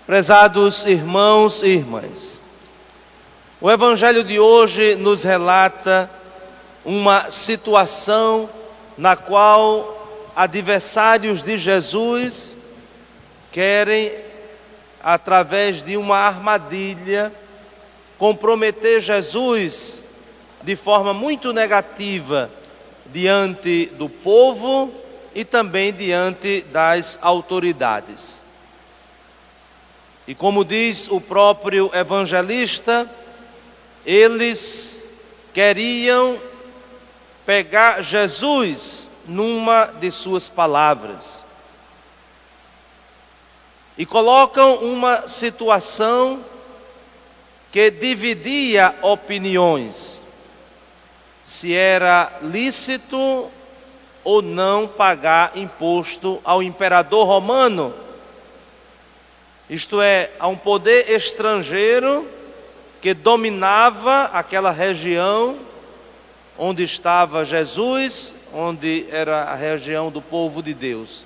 Prezados irmãos e irmãs, o Evangelho de hoje nos relata uma situação na qual adversários de Jesus querem, através de uma armadilha, comprometer Jesus de forma muito negativa diante do povo e também diante das autoridades. E como diz o próprio evangelista, eles queriam pegar Jesus numa de suas palavras. E colocam uma situação que dividia opiniões, se era lícito ou não pagar imposto ao imperador romano, isto é, a um poder estrangeiro que dominava aquela região onde estava Jesus, onde era a região do povo de Deus.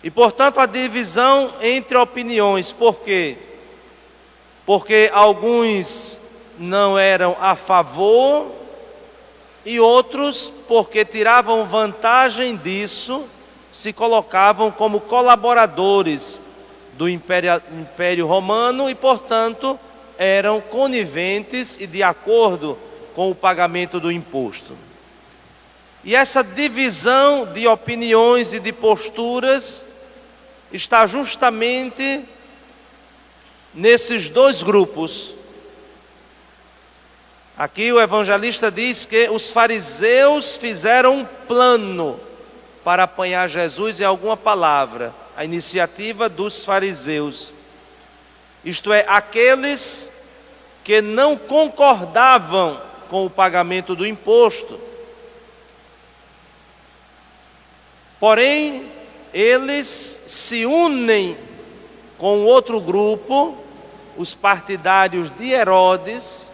E, portanto, a divisão entre opiniões. Por quê? Porque alguns não eram a favor e outros, porque tiravam vantagem disso, se colocavam como colaboradores do Império Romano e, portanto, eram coniventes e de acordo com o pagamento do imposto. E essa divisão de opiniões e de posturas está justamente nesses dois grupos. Aqui o evangelista diz que os fariseus fizeram um plano para apanhar Jesus em alguma palavra. A iniciativa dos fariseus, isto é, aqueles que não concordavam com o pagamento do imposto. Porém, eles se unem com outro grupo, os partidários de Herodes,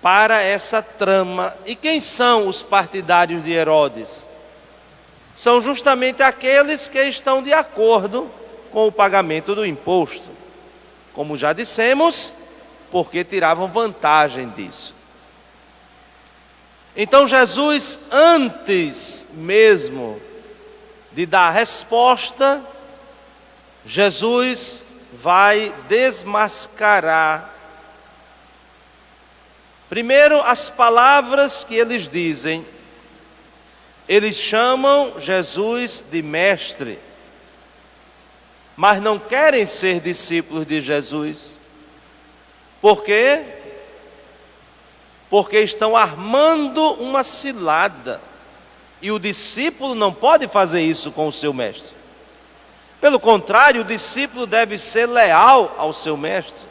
para essa trama. E quem são os partidários de Herodes? São justamente aqueles que estão de acordo com o pagamento do imposto. Como já dissemos, porque tiravam vantagem disso. Então Jesus, antes mesmo de dar a resposta, Jesus vai desmascarar primeiro as palavras que eles dizem. Eles chamam Jesus de mestre, mas não querem ser discípulos de Jesus. Por quê? Porque estão armando uma cilada. E o discípulo não pode fazer isso com o seu mestre. Pelo contrário, o discípulo deve ser leal ao seu mestre.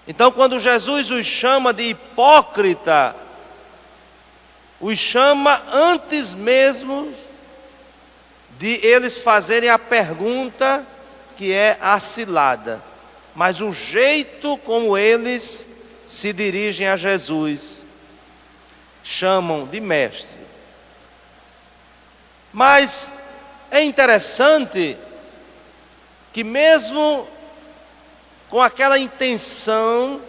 Então, quando Jesus os chama de hipócrita, os chama antes mesmo de eles fazerem a pergunta que é a cilada. Mas o jeito como eles se dirigem a Jesus, chamam de mestre. Mas é interessante que mesmo com aquela intenção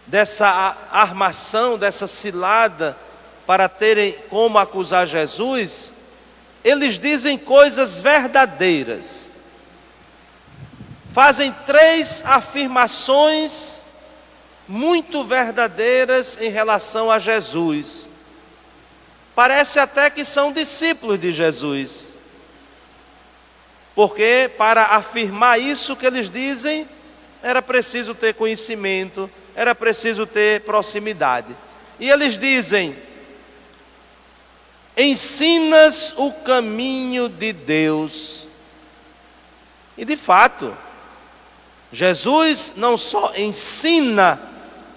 dessa armação, dessa cilada, para terem como acusar Jesus, eles dizem coisas verdadeiras. Fazem 3 afirmações muito verdadeiras em relação a Jesus. Parece até que são discípulos de Jesus. Porque para afirmar isso que eles dizem, era preciso ter conhecimento, era preciso ter proximidade. E eles dizem: ensinas o caminho de Deus. E de fato, Jesus não só ensina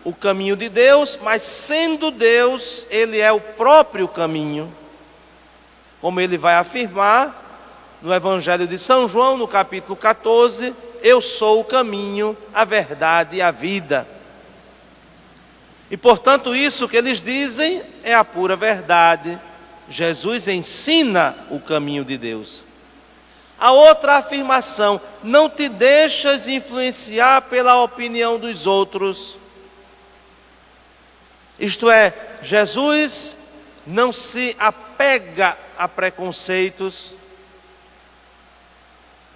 o caminho de Deus, mas sendo Deus, Ele é o próprio caminho. Como Ele vai afirmar no Evangelho de São João, no capítulo 14, eu sou o caminho, a verdade e a vida. E portanto isso que eles dizem é a pura verdade. Jesus ensina o caminho de Deus. A outra afirmação: não te deixas influenciar pela opinião dos outros. Isto é, Jesus não se apega a preconceitos.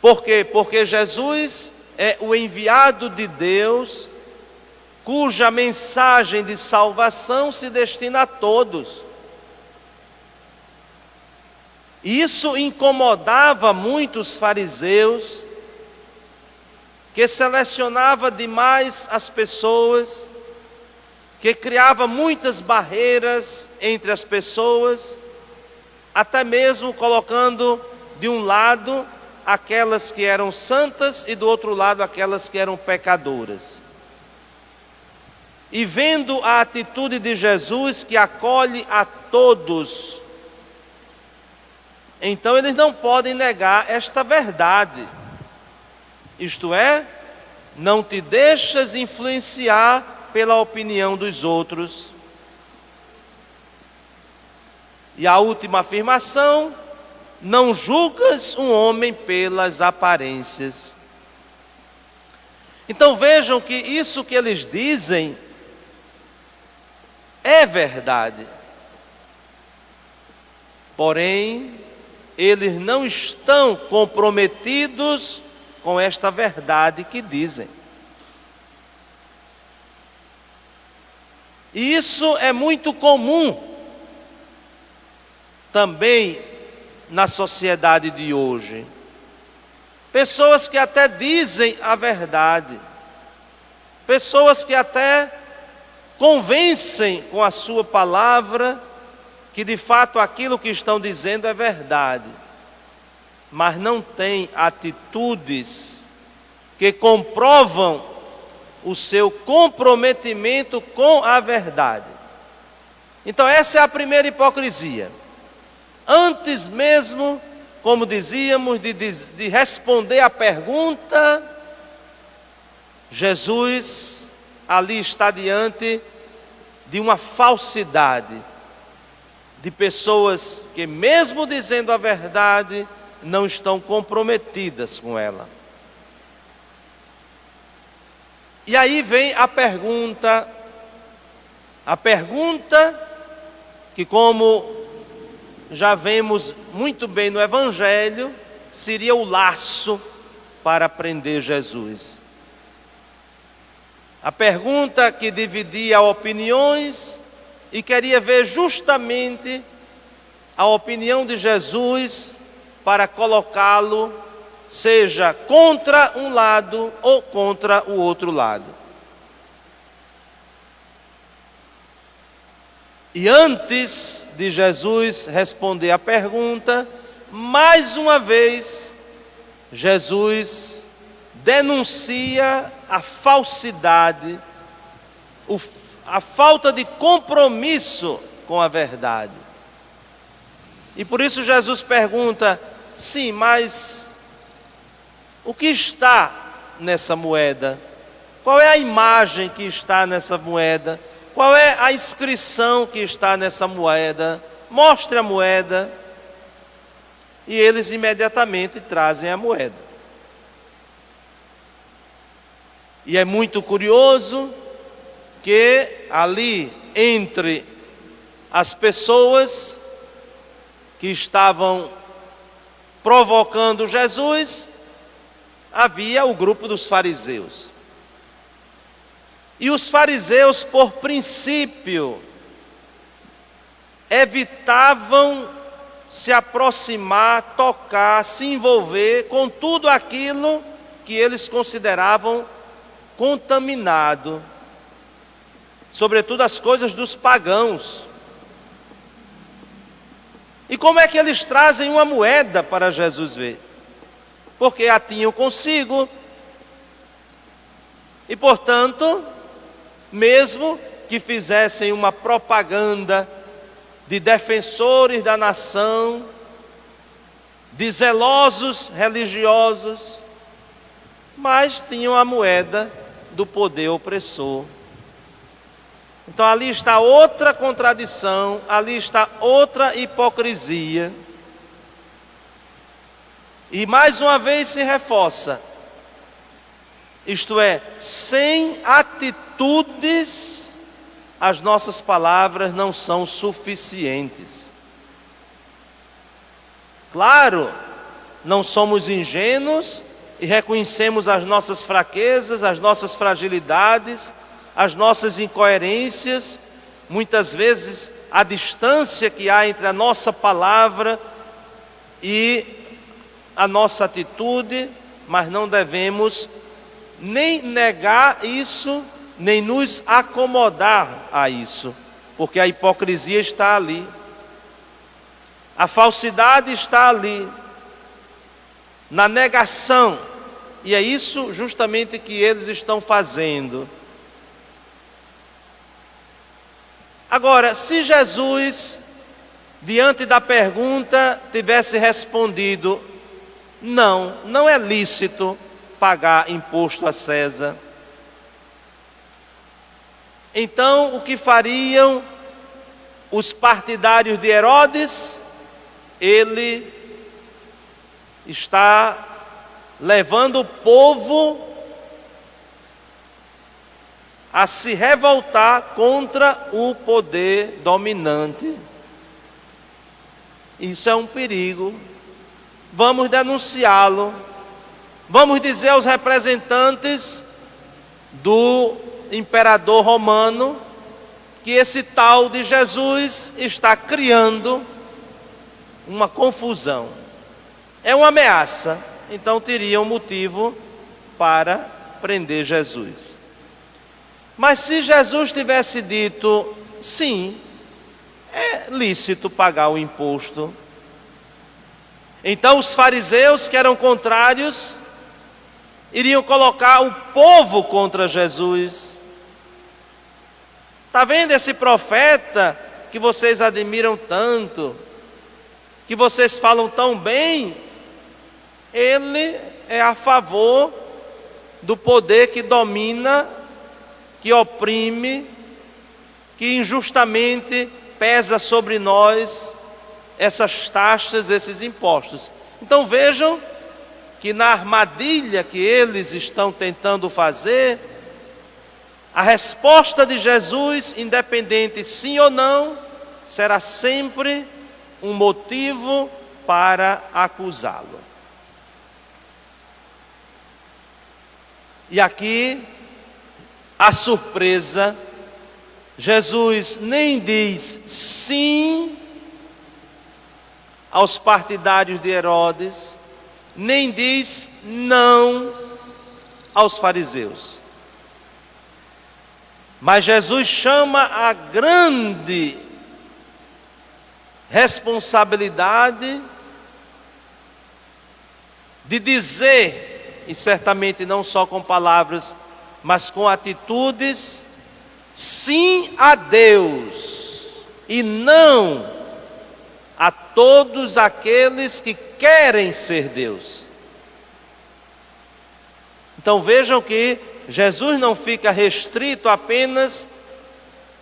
Por quê? Porque Jesus é o enviado de Deus, cuja mensagem de salvação se destina a todos. Isso incomodava muitos fariseus, que selecionava demais as pessoas, que criava muitas barreiras entre as pessoas, até mesmo colocando de um lado aquelas que eram santas e do outro lado aquelas que eram pecadoras. E vendo a atitude de Jesus, que acolhe a todos, então eles não podem negar esta verdade. Isto é, não te deixas influenciar pela opinião dos outros. E a última afirmação: não julgas um homem pelas aparências. Então vejam que isso que eles dizem é verdade. Porém, eles não estão comprometidos com esta verdade que dizem. E isso é muito comum também na sociedade de hoje. Pessoas que até dizem a verdade, pessoas que até convencem com a sua palavra que de fato aquilo que estão dizendo é verdade, mas não têm atitudes que comprovam o seu comprometimento com a verdade. Então essa é a primeira hipocrisia. Antes mesmo, como dizíamos, de responder à pergunta, Jesus ali está diante de uma falsidade, de pessoas que mesmo dizendo a verdade, não estão comprometidas com ela. E aí vem a pergunta que, como já vemos muito bem no Evangelho, seria o laço para prender Jesus. A pergunta que dividia opiniões e queria ver justamente a opinião de Jesus para colocá-lo, seja contra um lado ou contra o outro lado. E antes de Jesus responder a pergunta, mais uma vez, Jesus denuncia a falsidade, a falta de compromisso com a verdade. E por isso Jesus pergunta: sim, mas o que está nessa moeda? Qual é a imagem que está nessa moeda? Qual é a inscrição que está nessa moeda? Mostre a moeda. E eles imediatamente trazem a moeda. E é muito curioso que ali, entre as pessoas que estavam provocando Jesus, havia o grupo dos fariseus. E os fariseus, por princípio, evitavam se aproximar, tocar, se envolver com tudo aquilo que eles consideravam contaminado, sobretudo as coisas dos pagãos. E como é que eles trazem uma moeda para Jesus ver? Porque a tinham consigo. E portanto, mesmo que fizessem uma propaganda de defensores da nação, de zelosos religiosos, mas tinham a moeda do poder opressor. Então ali está outra contradição, ali está outra hipocrisia. E mais uma vez se reforça, isto é, sem atitudes, as nossas palavras não são suficientes. Claro, não somos ingênuos e reconhecemos as nossas fraquezas, as nossas fragilidades, as nossas incoerências, muitas vezes a distância que há entre a nossa palavra e a nossa atitude, mas não devemos nem negar isso, nem nos acomodar a isso, porque a hipocrisia está ali, a falsidade está ali, na negação, e é isso justamente que eles estão fazendo. Agora, se Jesus, diante da pergunta, tivesse respondido: não é lícito pagar imposto a César, então o que fariam os partidários de Herodes? Ele está levando o povo a se revoltar contra o poder dominante. Isso é um perigo. Vamos denunciá-lo. Vamos dizer aos representantes do imperador romano que esse tal de Jesus está criando uma confusão. É uma ameaça. Então teriam motivo para prender Jesus. Mas se Jesus tivesse dito: sim, é lícito pagar o imposto, então os fariseus, que eram contrários, iriam colocar o povo contra Jesus. Está vendo esse profeta que vocês admiram tanto, que vocês falam tão bem? Ele é a favor do poder que domina, que oprime, que injustamente pesa sobre nós essas taxas, esses impostos. Então vejam que na armadilha que eles estão tentando fazer, a resposta de Jesus, independente sim ou não, será sempre um motivo para acusá-lo. E aqui, a surpresa, Jesus nem diz sim aos partidários de Herodes, nem diz não aos fariseus. Mas Jesus chama a grande responsabilidade de dizer, e certamente não só com palavras, mas com atitudes, sim a Deus e não a todos aqueles que querem ser Deus. Então vejam que Jesus não fica restrito apenas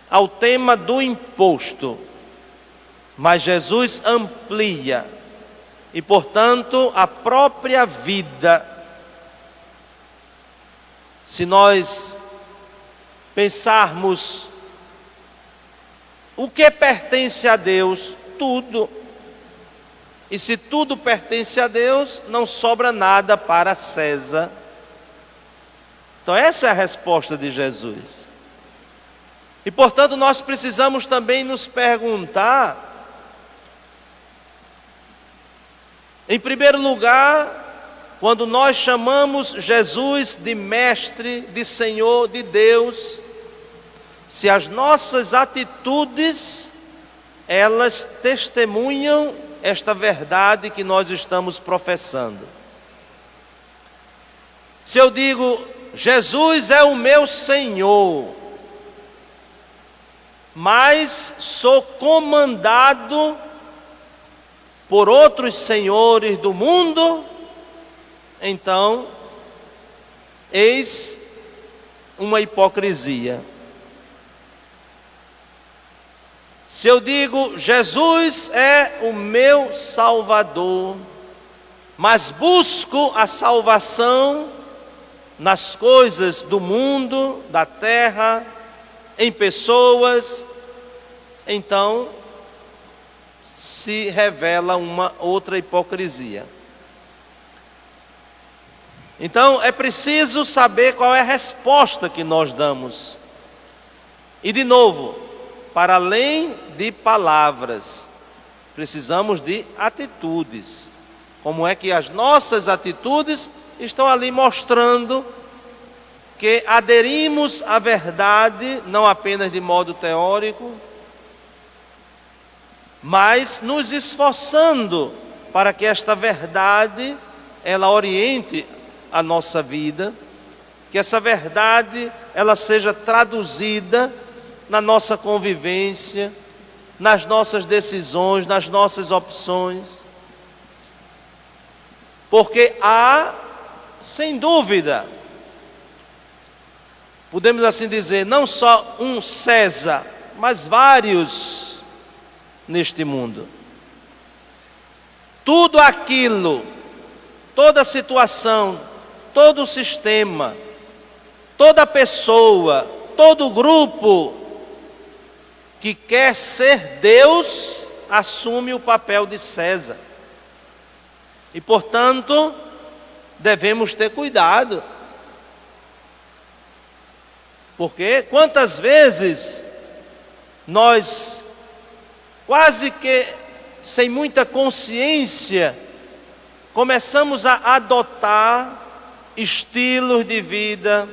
ao tema do imposto, mas Jesus amplia, e portanto a própria vida. Se nós pensarmos o que pertence a Deus, tudo. E se tudo pertence a Deus, não sobra nada para César. Então essa é a resposta de Jesus. E portanto nós precisamos também nos perguntar, em primeiro lugar, quando nós chamamos Jesus de mestre, de Senhor, de Deus, se as nossas atitudes, elas testemunham esta verdade que nós estamos professando. Se eu digo, Jesus é o meu Senhor, mas sou comandado por outros senhores do mundo, então, eis uma hipocrisia. Se eu digo, Jesus é o meu Salvador, mas busco a salvação nas coisas do mundo, da terra, em pessoas, então se revela uma outra hipocrisia. Então é preciso saber qual é a resposta que nós damos. E de novo, para além de palavras, precisamos de atitudes. Como é que as nossas atitudes estão ali mostrando que aderimos à verdade, não apenas de modo teórico, mas nos esforçando para que esta verdade, ela oriente a nossa vida, que essa verdade, ela seja traduzida na nossa convivência, nas nossas decisões, nas nossas opções. Porque há, sem dúvida, podemos assim dizer, não só um César, mas vários neste mundo. Tudo aquilo, toda situação, todo o sistema, toda pessoa, todo grupo que quer ser Deus, assume o papel de César. E, portanto, devemos ter cuidado. Porque quantas vezes nós, quase que sem muita consciência, começamos a adotar estilos de vida,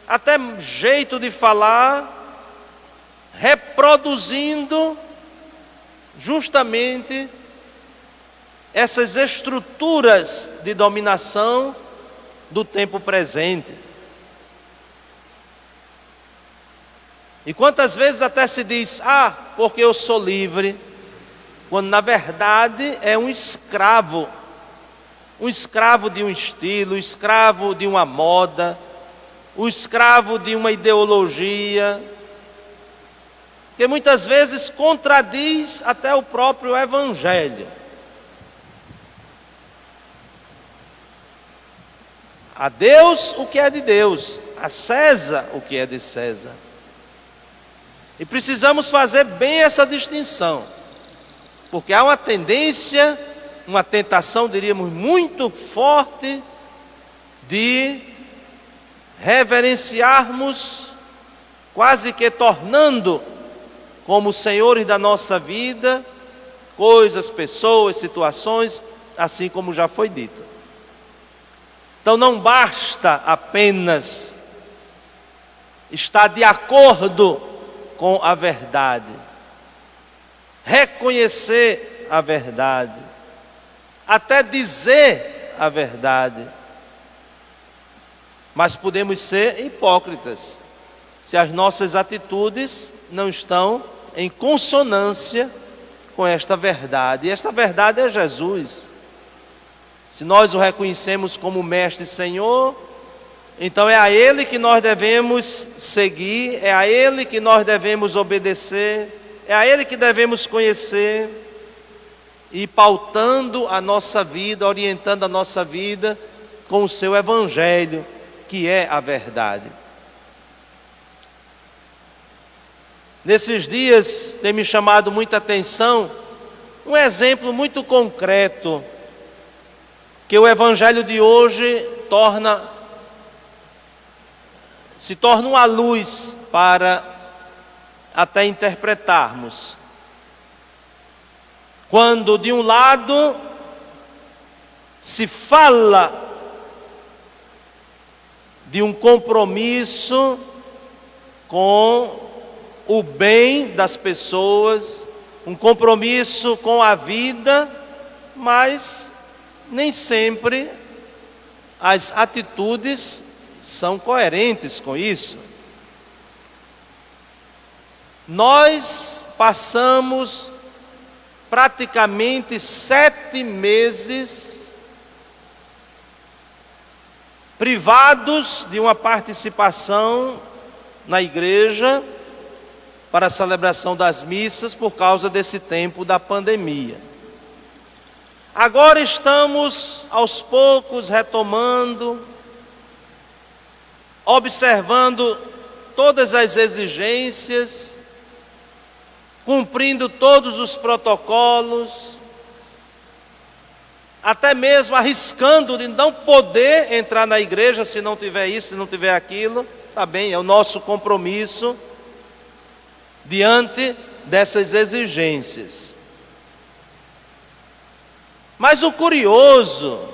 até jeito de falar, reproduzindo justamente essas estruturas de dominação do tempo presente. E quantas vezes até se diz, porque eu sou livre, quando na verdade é um escravo de um estilo, um escravo de uma moda, um escravo de uma ideologia, que muitas vezes contradiz até o próprio Evangelho. A Deus o que é de Deus, a César o que é de César. E precisamos fazer bem essa distinção, porque há uma tendência, uma tentação, diríamos, muito forte de reverenciarmos, quase que tornando como senhores da nossa vida, coisas, pessoas, situações, assim como já foi dito. Então não basta apenas estar de acordo com a verdade, reconhecer a verdade, até dizer a verdade, mas podemos ser hipócritas se as nossas atitudes não estão em consonância com esta verdade. E esta verdade é Jesus. Se nós o reconhecemos como Mestre e Senhor, então é a Ele que nós devemos seguir, é a Ele que nós devemos obedecer, é a Ele que devemos conhecer, e pautando a nossa vida, orientando a nossa vida com o seu Evangelho, que é a verdade. Nesses dias tem me chamado muita atenção um exemplo muito concreto que o Evangelho de hoje se torna uma luz para até interpretarmos. Quando de um lado se fala de um compromisso com o bem das pessoas, um compromisso com a vida, mas nem sempre as atitudes são coerentes com isso. Nós passamos praticamente 7 meses privados de uma participação na igreja para a celebração das missas por causa desse tempo da pandemia. Agora estamos aos poucos retomando, observando todas as exigências, cumprindo todos os protocolos, até mesmo arriscando de não poder entrar na igreja se não tiver isso, se não tiver aquilo. Está bem, é o nosso compromisso diante dessas exigências. Mas o curioso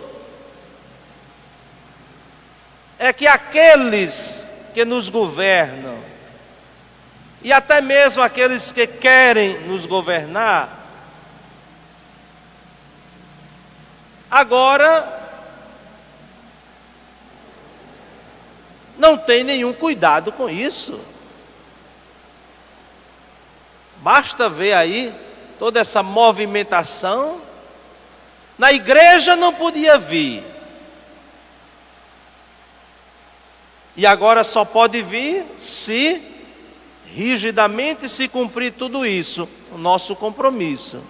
é que aqueles que nos governam, e até mesmo aqueles que querem nos governar, agora não tem nenhum cuidado com isso. Basta ver aí toda essa movimentação. Na igreja não podia vir. E agora só pode vir se rigidamente se cumprir tudo isso, o nosso compromisso.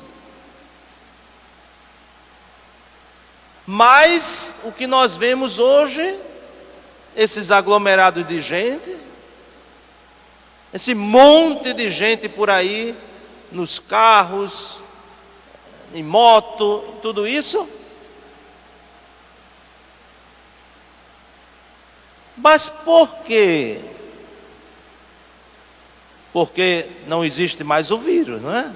Mas o que nós vemos hoje, esses aglomerados de gente, esse monte de gente por aí, nos carros, em moto, tudo isso. Mas por quê? Porque não existe mais o vírus, não é?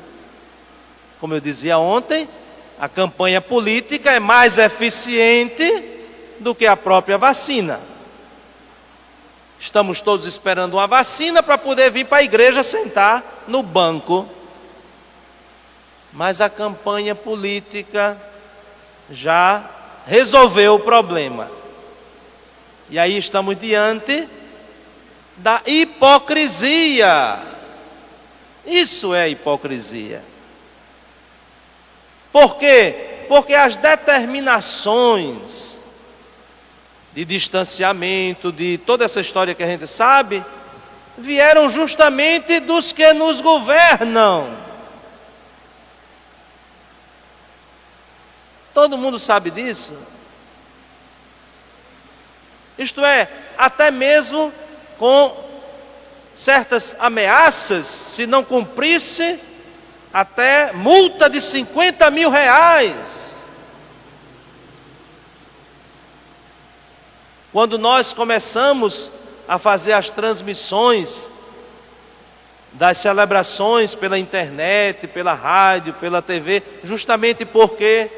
Como eu dizia ontem, a campanha política é mais eficiente do que a própria vacina. Estamos todos esperando uma vacina para poder vir para a igreja sentar no banco. Mas a campanha política já resolveu o problema. E aí estamos diante da hipocrisia. Isso é hipocrisia. Por quê? Porque as determinações de distanciamento, de toda essa história que a gente sabe, vieram justamente dos que nos governam. Todo mundo sabe disso. Isto é, até mesmo com certas ameaças, se não cumprisse, até multa de 50 mil reais. Quando nós começamos a fazer as transmissões das celebrações pela internet, pela rádio, pela TV, justamente porque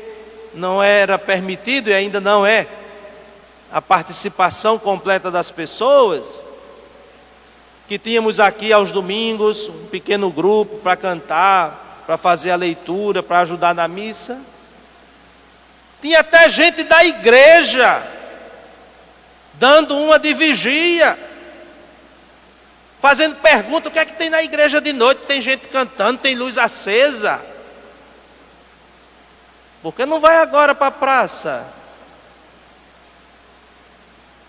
não era permitido e ainda não é a participação completa das pessoas, que tínhamos aqui aos domingos um pequeno grupo para cantar, para fazer a leitura, para ajudar na missa. Tinha até gente da igreja dando uma de vigia, fazendo pergunta: o que é que tem na igreja de noite? Tem gente cantando, tem luz acesa. Por que não vai agora para a praça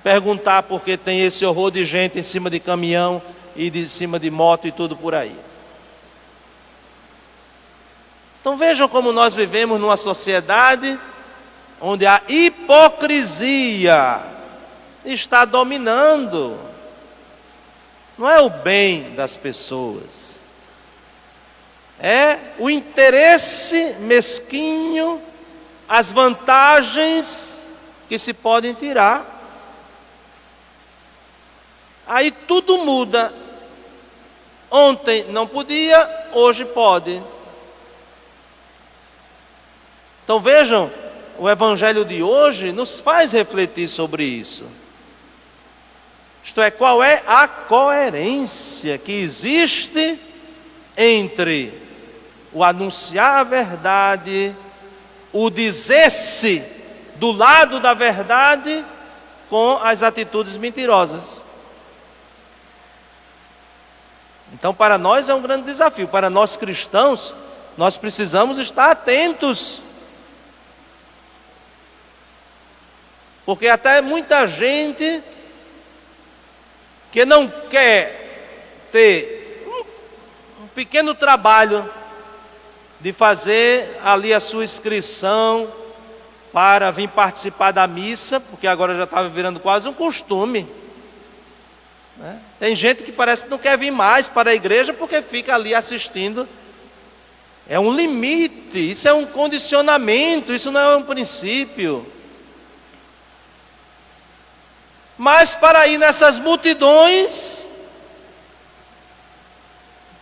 perguntar por que tem esse horror de gente em cima de caminhão e de cima de moto e tudo por aí? Então vejam como nós vivemos numa sociedade onde a hipocrisia está dominando. Não é o bem das pessoas, é o interesse mesquinho, as vantagens que se podem tirar. Aí tudo muda. Ontem não podia, hoje pode. Então vejam, o evangelho de hoje nos faz refletir sobre isso. Isto é, qual é a coerência que existe entre o anunciar a verdade, o dizer-se do lado da verdade, com as atitudes mentirosas. Então, para nós é um grande desafio. Para nós cristãos, nós precisamos estar atentos. Porque até muita gente que não quer ter um pequeno trabalho de fazer ali a sua inscrição para vir participar da missa, porque agora já estava virando quase um costume, né? Tem gente que parece que não quer vir mais para a igreja porque fica ali assistindo. É um limite, isso é um condicionamento, isso não é um princípio. Mas para ir nessas multidões,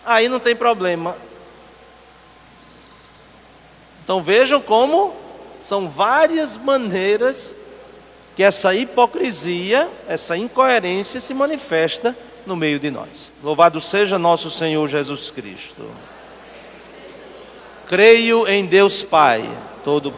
aí não tem problema. Então vejam como são várias maneiras que essa hipocrisia, essa incoerência se manifesta no meio de nós. Louvado seja nosso Senhor Jesus Cristo. Creio em Deus Pai, todo